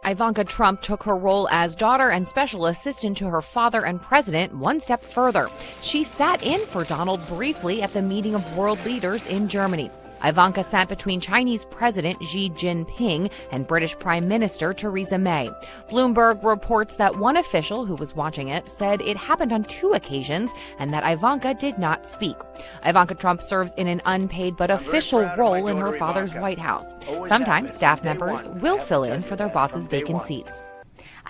Ivanka Trump took her role as daughter and special assistant to her father and president one step further. She sat in for Donald briefly at the meeting of world leaders in Germany. Ivanka sat between Chinese President Xi Jinping and British Prime Minister Theresa May. Bloomberg reports that one official who was watching it said it happened on 2 occasions and that Ivanka did not speak. Ivanka Trump serves in an unpaid but official role in her father's White House. Sometimes staff members will fill in for their boss's vacant seats.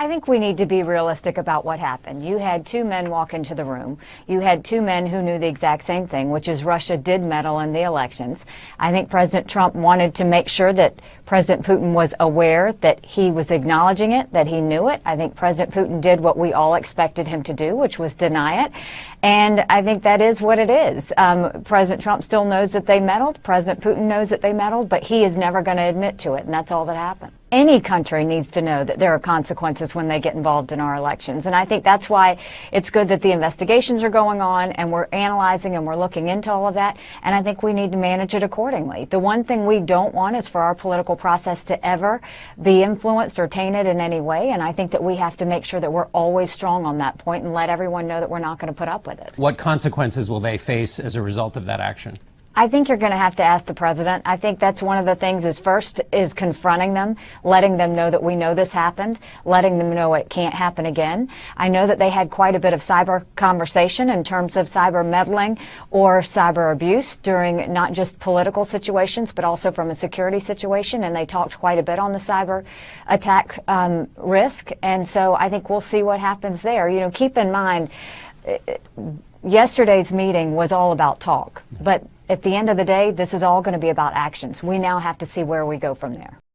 I think we need to be realistic about what happened. You had 2 men walk into the room. You had 2 men who knew the exact same thing, which is Russia did meddle in the elections. I think President Trump wanted to make sure that President Putin was aware that he was acknowledging it, that he knew it. I think President Putin did what we all expected him to do, which was deny it. And I think that is what it is. President Trump still knows that they meddled. President Putin knows that they meddled, but he is never going to admit to it, and that's all that happened. Any country needs to know that there are consequences when they get involved in our elections. And I think that's why it's good that the investigations are going on and we're analyzing and we're looking into all of that. And I think we need to manage it accordingly. The one thing we don't want is for our political process to ever be influenced or tainted in any way. And I think that we have to make sure that we're always strong on that point and let everyone know that we're not going to put up with it. What consequences will they face as a result of that action? I think you're going to have to ask the president. I think that's one of the things is first is confronting them, letting them know that we know this happened, letting them know it can't happen again. I know that they had quite a bit of cyber conversation in terms of cyber meddling or cyber abuse during not just political situations, but also from a security situation. And they talked quite a bit on the cyber attack risk. And so I think we'll see what happens there. You know, keep in mind, yesterday's meeting was all about talk, but at the end of the day, this is all going to be about actions. We now have to see where we go from there.